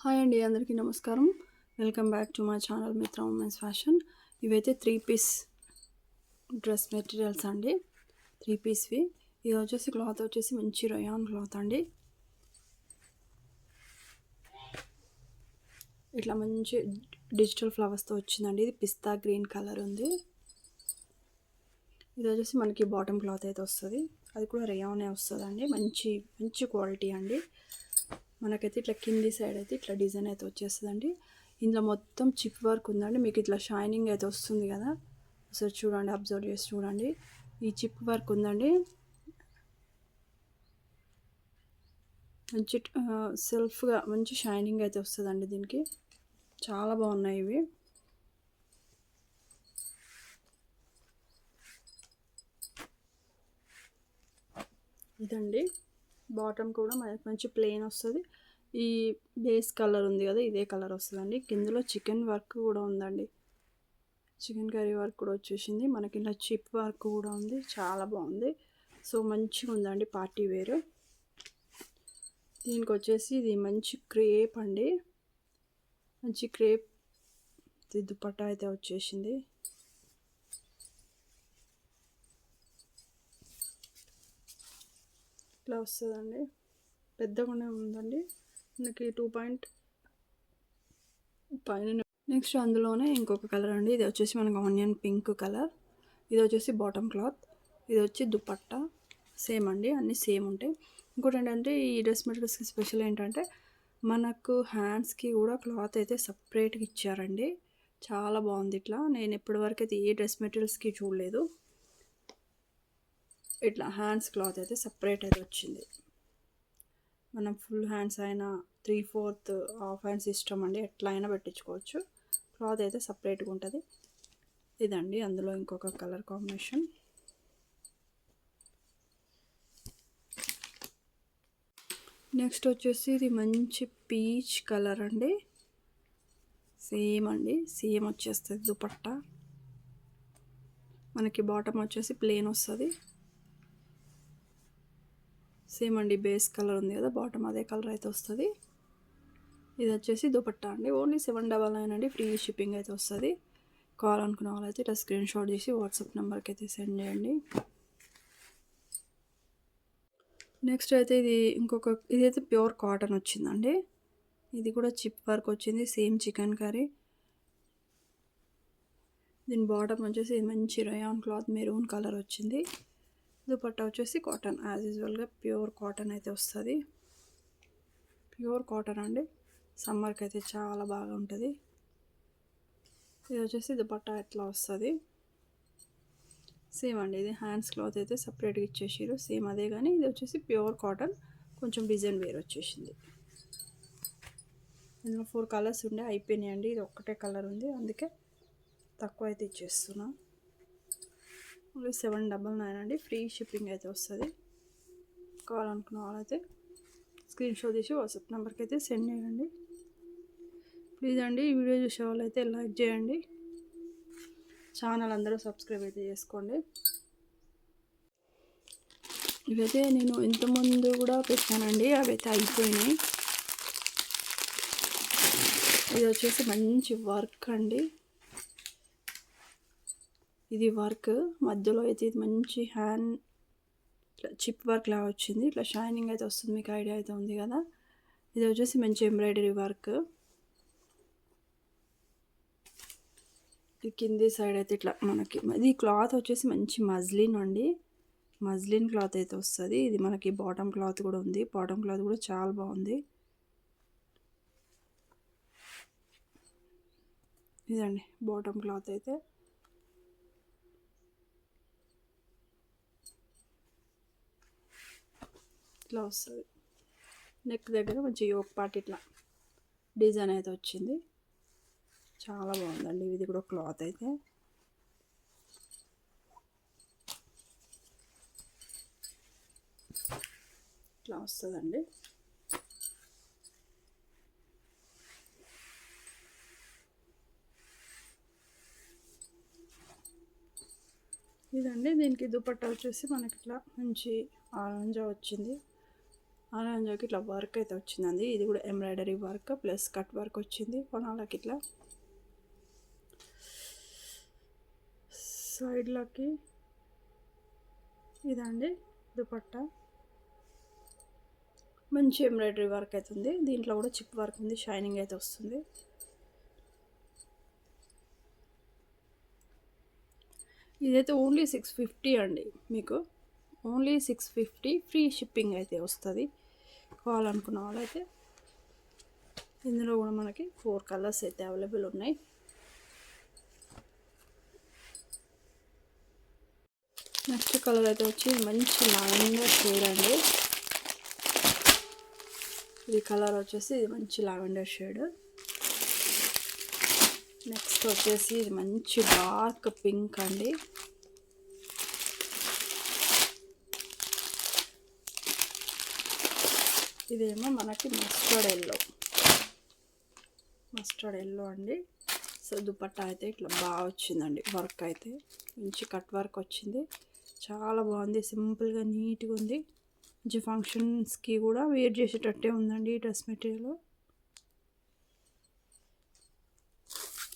Hi అండి, అందరికీ నమస్కారం. Welcome back to my channel మిత్ర ఉమెన్స్ ఫ్యాషన్. ఇవైతే 3 పీస్ డ్రెస్ మెటీరియల్స్ అండి, 3 పీస్వి. ఇది వచ్చేసి క్లాత్ వచ్చేసి మంచి రయాన్ క్లాత్ అండి. ఇట్లా మంచి డిజిటల్ ఫ్లవర్స్తో వచ్చిందండి. ఇది పిస్తా గ్రీన్ కలర్ ఉంది. ఇది వచ్చేసి మనకి బాటమ్ క్లాత్ అయితే వస్తుంది, అది కూడా రయానే వస్తుందండి. మంచి మంచి క్వాలిటీ అండి. మనకైతే ఇట్లా కింది సైడ్ అయితే ఇట్లా డిజైన్ అయితే వచ్చేస్తుందండి. ఇందులో మొత్తం చిప్ వర్క్ ఉందండి. మీకు ఇట్లా షైనింగ్ అయితే వస్తుంది కదా, ఒకసారి చూడండి, అబ్జర్వ్ చేసి చూడండి. ఈ చిప్ వర్క్ ఉందండి, మంచి సెల్ఫ్గా మంచి షైనింగ్ అయితే వస్తుందండి. దీనికి చాలా బాగున్నాయి ఇవి. ఇదండి బాటమ్ కూడా మంచి ప్లెయిన్ వస్తుంది. ఈ బేస్ కలర్ ఉంది కదా, ఇదే కలర్ వస్తుందండి. కిందలో చికెన్ వర్క్ కూడా ఉందండి, చికెన్ కర్రీ వర్క్ కూడా వచ్చేసింది. మనకి ఇలా చిప్ వర్క్ కూడా ఉంది, చాలా బాగుంది. సో మంచిగా ఉందండి, పార్టీ వేర్. దీనికి వచ్చేసి ఇది మంచి క్రేప్ అండి, మంచి క్రేప్ దుపట్టా అయితే వచ్చేసింది. ఇట్లా వస్తుందండి, పెద్దగానే ఉందండి. మనకి 2 పాయింట్ పైన. నెక్స్ట్ అందులోనే ఇంకొక కలర్ అండి, ఇది వచ్చేసి మనకు ఆనియన్ పింక్ కలర్. ఇది వచ్చేసి బాటమ్ క్లాత్, ఇది వచ్చి దుపట్టా. సేమ్ అండి, అన్నీ సేమ్ ఉంటాయి. ఇంకోటి ఏంటంటే ఈ డ్రెస్ మెటీరియల్స్కి స్పెషల్ ఏంటంటే మనకు హ్యాండ్స్కి కూడా క్లాత్ అయితే సపరేట్గా ఇచ్చారండి. చాలా బాగుంది. ఇట్లా నేను ఇప్పటివరకు అయితే ఏ డ్రెస్ మెటీరియల్స్కి చూడలేదు. ఇట్లా హ్యాండ్స్ క్లాత్ అయితే సపరేట్ అయితే వచ్చింది. మనం ఫుల్ హ్యాండ్స్ అయినా 3/4 హాఫ్ హ్యాండ్స్ ఇష్టం అండి, ఎట్లా అయినా పెట్టించుకోవచ్చు. క్లాత్ అయితే సపరేట్గా ఉంటుంది. ఇదండి అందులో ఇంకొక కలర్ కాంబినేషన్. నెక్స్ట్ వచ్చేసి ఇది మంచి పీచ్ కలర్ అండి. సేమ్ అండి, సేమ్ వచ్చేస్తుంది దుపట్టా. మనకి బాటమ్ వచ్చేసి ప్లెయిన్ వస్తుంది. సేమ్ అండి, బేస్ కలర్ ఉంది కదా, బాటమ్ అదే కలర్ అయితే వస్తుంది. ఇది వచ్చేసి దుపట్టా అండి. ఓన్లీ 799 అండి, ఫ్రీ షిప్పింగ్ అయితే వస్తుంది. కావాలనుకున్న వాళ్ళైతే ఇట్లా స్క్రీన్ షాట్ చేసి వాట్సాప్ నెంబర్కి అయితే సెండ్ చేయండి. నెక్స్ట్ అయితే ఇది ఇదైతే ప్యూర్ కాటన్ వచ్చిందండి. ఇది కూడా చిప్ వర్క్ వచ్చింది, సేమ్ చికెన్ కర్రీ. దీని బాటమ్ వచ్చేసి మంచి రయాన్ క్లాత్ మెరూన్ కలర్ వచ్చింది. దుపట్టా వచ్చేసి కాటన్, యాజ్ యూజువల్గా ప్యూర్ కాటన్ అయితే వస్తుంది. ప్యూర్ కాటన్ అండి, సమ్మర్కి అయితే చాలా బాగా ఉంటుంది. ఇది వచ్చేసి దుపట్టా ఎట్లా వస్తుంది. సేమ్ అండి, ఇది హ్యాండ్స్ క్లాత్ అయితే సపరేట్గా ఇచ్చేసారు, సేమ్ అదే. కానీ ఇది వచ్చేసి ప్యూర్ కాటన్, కొంచెం డిజైన్ వేర్ వచ్చేసింది. ఇందులో 4 కలర్స్ ఉండే, అయిపోయినాయండి. ఇది ఒక్కటే కలర్ ఉంది, అందుకే తక్కువ అయితే ఇచ్చేస్తున్నా. ఓన్లీ 799 అండి, ఫ్రీ షిప్పింగ్ అయితే వస్తుంది. కావాలనుకున్న వాళ్ళైతే స్క్రీన్ షాట్ తీసి వాట్సాప్ నెంబర్కి అయితే సెండ్ చేయండి. ప్లీజ్ అండి, ఈ వీడియో చూసే వాళ్ళైతే లైక్ చేయండి, ఛానల్ అందరూ సబ్స్క్రైబ్ అయితే చేసుకోండి. ఇవైతే నేను ఇంతకుముందు కూడా పెట్టానండి, అవైతే అయిపోయినాయి. ఇది వచ్చేసి మంచి వర్క్ అండి. ఇది వర్క్ మధ్యలో అయితే ఇది మంచి హ్యాండ్ ఇట్లా చిప్ వర్క్ లాగా వచ్చింది. ఇట్లా షైనింగ్ అయితే వస్తుంది, మీకు ఐడియా అయితే ఉంది కదా. ఇది వచ్చేసి మంచి ఎంబ్రాయిడరీ వర్క్. ఈ కింది సైడ్ అయితే ఇట్లా మనకి ఇది క్లాత్ వచ్చేసి మంచి మజ్లిన్ అండి, మజ్లిన్ క్లాత్ అయితే వస్తుంది. ఇది మనకి బాటమ్ క్లాత్ కూడా ఉంది, బాటమ్ క్లాత్ కూడా చాలా బాగుంది. ఇదండి బాటమ్ క్లాత్ అయితే. ఇట్లా వస్తుంది. నెక్ దగ్గర మంచి యోక్ పార్ట్ ఇట్లా డిజైన్ అయితే వచ్చింది, చాలా బాగుందండి. ఇది కూడా క్లాత్ అయితే ఇట్లా వస్తుందండి. ఇదండి దీనికి దుపట్టా వచ్చేసి మనకి ఇట్లా మంచి ఆరెంజ్ వచ్చింది. ఆరెంజ్కి ఇట్లా వర్క్ అయితే వచ్చిందండి. ఇది కూడా embroidery work plus cut work వచ్చింది కొనాలకి. ఇట్లా సైడ్లకి ఇదండి దుపట్టా, మంచి ఎంబ్రాయిడరీ వర్క్ అవుతుంది. దీంట్లో కూడా చిప్ వర్క్ ఉంది, షైనింగ్ అయితే వస్తుంది. ఇదైతే ఓన్లీ 650 అండి. మీకు ఓన్లీ 650 ఫ్రీ షిప్పింగ్ అయితే వస్తుంది. కావాలనుకున్న వాళ్ళైతే ఇందులో కూడా మనకి 4 కలర్స్ అయితే అవైలబుల్ ఉన్నాయి. నెక్స్ట్ కలర్ అయితే వచ్చి మంచి లావెండర్ షేడ్ అండి. ఈ కలర్ వచ్చేసి ఇది మంచి లావెండర్ షేడ్. నెక్స్ట్ వచ్చేసి ఇది మంచి డార్క్ పింక్ అండి. ఇదేమో మనకి మస్టర్డ్ ఎల్లో అండి. సో దుపట్టా అయితే ఇట్లా బాగా వచ్చిందండి. వర్క్ అయితే మంచి కట్ వర్క్ వచ్చింది, చాలా బాగుంది. సింపుల్గా నీట్గా ఉంది. మంచి ఫంక్షన్స్కి కూడా వేర్ చేసేటట్టే ఉందండి ఈ డ్రెస్ మెటీరియల్.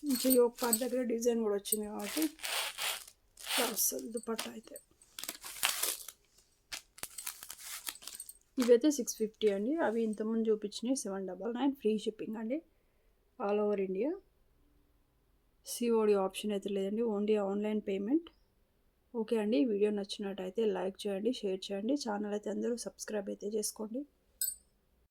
మంచి యోక్ పార్ట్ దగ్గర డిజైన్ కూడా వచ్చింది కాబట్టి ఇట్లా వస్తుంది దుపట్టా అయితే. ఇవైతే 650 అండి. అవి ఇంతకుముందు చూపించినవి 799 ఫ్రీ షిప్పింగ్ అండి, all over India. COD option అయితే లేదండి, ఓన్లీ ఆన్లైన్ పేమెంట్. ఓకే అండి, వీడియో నచ్చినట్టయితే లైక్ చేయండి, షేర్ చేయండి. ఛానల్ అయితే అందరూ సబ్స్క్రైబ్ అయితే చేసుకోండి.